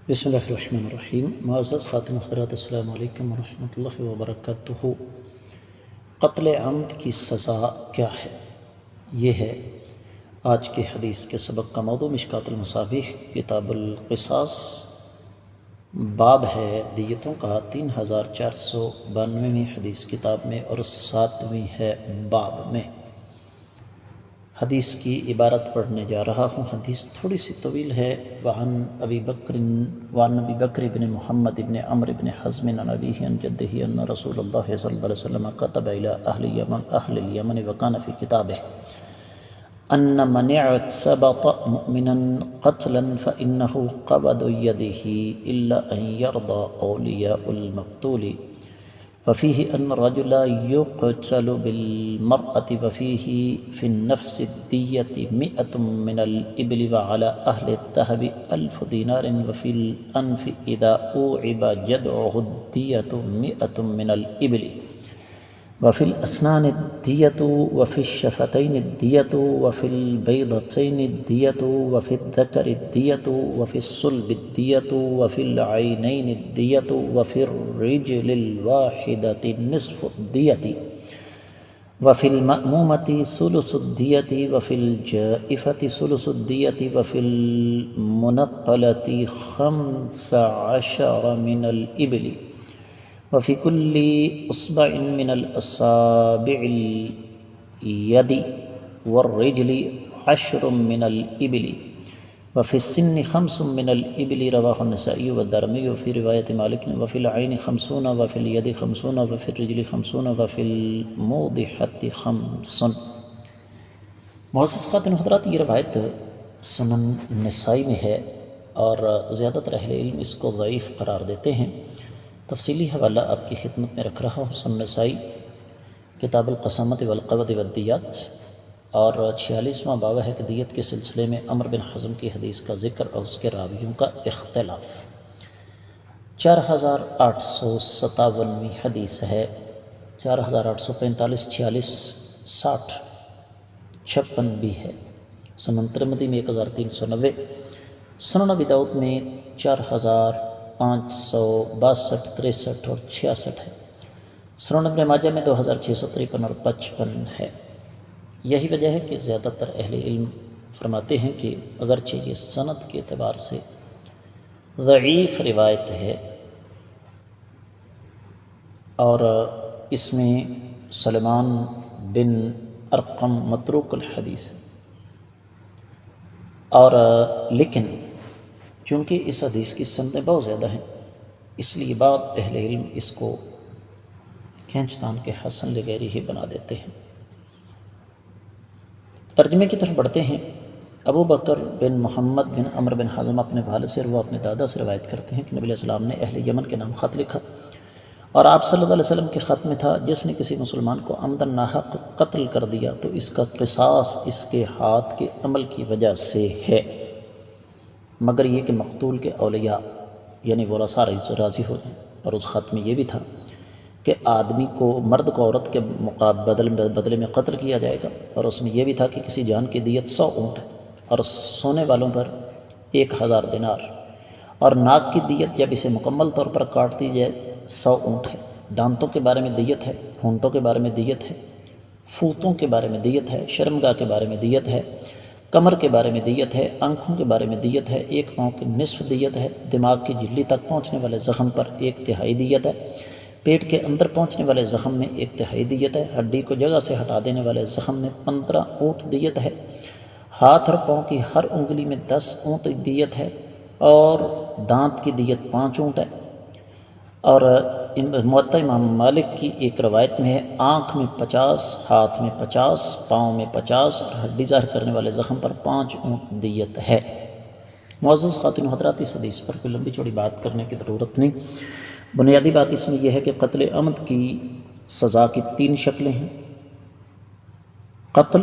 بسم اللہ الرحمن الرحیم۔ معزز خاتم حضرات، السلام علیکم ورحمۃ اللہ وبرکاتہ۔ قتل عمد کی سزا کیا ہے؟ یہ ہے آج کے حدیث کے سبق کا موضوع۔ مشکوٰۃ المصابیح کتاب القصاص باب ہے دیتوں کا 3492ویں حدیث کتاب میں اور 7ویں ہے باب میں۔ حدیث کی عبارت پڑھنے جا رہا ہوں۔ حدیث تھوڑی سی طویل ہے۔ وعن ابی بکر بن محمد بن عمرو بن حزم عن ابیہ عن جدہ ان رسول اللہ صلی اللہ علیہ وسلم كتب الى اہل الیمن وکان فی کتابہ ان من اعتبط مؤمنا قتلا فانه قبض يده الا ان يرضى اولیاء المقتول وفيه أن الرجل يقتل بالمرأة وفيه في النفس الدية 100 من الإبل وعلى أهل الذهب 1000 دينار وفي الأنف إذا أوعب جدعه الدية 100 من الإبل وفي الأسنان الدية وفي الشفتين الدية وفي البيضتين الدية وفي الذكر الدية وفي الصلب الدية وفي العينين الدية وفي الرجل الواحدة نصف الدية وفي المأمومة ثلث الدية وفي الجائفة ثلث الدية وفي المنقلة 15 من الإبل وفي كل إصبع من الأصابع اليد والرجل 10 من الإبل وفي السن 5 من الإبل رواه النسائي والدارمي وفي رواية مالك وفي العين 50 وفي اليد 50 وفي الرجل 50 وفي الموضحة 5۔ معزز خاتون حضرات، یہ روایت سنن نسائی میں ہے اور زیادہ تر اہل علم اس کو ضعیف قرار دیتے ہیں۔ تفصیلی حوالہ آپ کی خدمت میں رکھ رہا ہوں۔ سنن نسائی کتاب القسامت والقبض والدیات اور 46واں باب ہے کہ دیت کے سلسلے میں عمرو بن حزم کی حدیث کا ذکر اور اس کے راویوں کا اختلاف۔ 4857ویں حدیث ہے۔ 4845، 46، 60، 56 بھی ہے۔ سنن ترمذی میں 1390، سنن ابی داؤد میں 4562، 63 اور 66 ہے۔ سنن ابن ماجہ میں 2653 اور 55 ہے۔ یہی وجہ ہے کہ زیادہ تر اہل علم فرماتے ہیں کہ اگرچہ یہ سند کے اعتبار سے ضعیف روایت ہے اور اس میں سلمان بن ارقم متروک الحدیث ہے، اور لیکن چونکہ اس حدیث کی سندیں بہت زیادہ ہیں، اس لیے بعض اہل علم اس کو کھینچ تان کے حسن لغیرہ ہی بنا دیتے ہیں۔ ترجمے کی طرف بڑھتے ہیں۔ ابو بکر بن محمد بن عمرو بن حزم اپنے والد سے وہ اپنے دادا سے روایت کرتے ہیں کہ نبی علیہ السلام نے اہل یمن کے نام خط لکھا اور آپ صلی اللہ علیہ وسلم کے خط میں تھا، جس نے کسی مسلمان کو عمدن ناحق قتل کر دیا تو اس کا قصاص اس کے ہاتھ کے عمل کی وجہ سے ہے، مگر یہ کہ مقتول کے اولیاء یعنی ورثاء راضی ہو جائیں۔ اور اس خط میں یہ بھی تھا کہ آدمی کو، مرد کو عورت کے بدلے میں قتل کیا جائے گا، اور اس میں یہ بھی تھا کہ کسی جان کی دیت 100 اونٹ ہے اور سونے والوں پر 1000 دینار، اور ناک کی دیت جب اسے مکمل طور پر کاٹ دی جائے 100 اونٹ ہے۔ دانتوں کے بارے میں دیت ہے، ہونٹوں کے بارے میں دیت ہے، فوتوں کے بارے میں دیت ہے، شرمگاہ کے بارے میں دیت ہے، کمر کے بارے میں دیت ہے، آنکھوں کے بارے میں دیت ہے، 1 پاؤں کی نصف دیت ہے، دماغ کی جھلی تک پہنچنے والے زخم پر 1/3 دیت ہے، پیٹ کے اندر پہنچنے والے زخم میں 1/3 دیت ہے، ہڈی کو جگہ سے ہٹا دینے والے زخم میں 15 اونٹ دیت ہے، ہاتھ اور پاؤں کی ہر انگلی میں 10 اونٹ دیت ہے، اور دانت کی دیت 5 اونٹ ہے۔ اور موطا امام مالک کی ایک روایت میں ہے آنکھ میں 50، ہاتھ میں 50، پاؤں میں 50 اور ہڈی ظاہر کرنے والے زخم پر 5 اونٹ دیت ہے۔ معزز خواتین حضرات، اس حدیث پر کوئی لمبی چوڑی بات کرنے کی ضرورت نہیں۔ بنیادی بات اس میں یہ ہے کہ قتل عمد کی سزا کی 3 شکلیں ہیں: قتل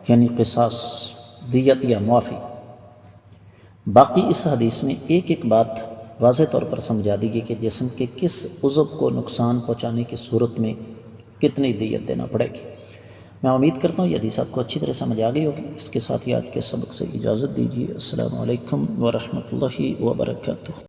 یعنی قصاص، دیت یا معافی۔ باقی اس حدیث میں ایک ایک بات واضح طور پر سمجھا دی گئی کہ جسم کے کس عضو کو نقصان پہنچانے کی صورت میں کتنی دیت دینا پڑے گی۔ میں امید کرتا ہوں یہ حدیث آپ کو اچھی طرح سمجھ آ گئی ہوگی۔ اس کے ساتھ ہی آج کے سبق سے اجازت دیجیے۔ السلام علیکم ورحمۃ اللہ وبرکاتہ۔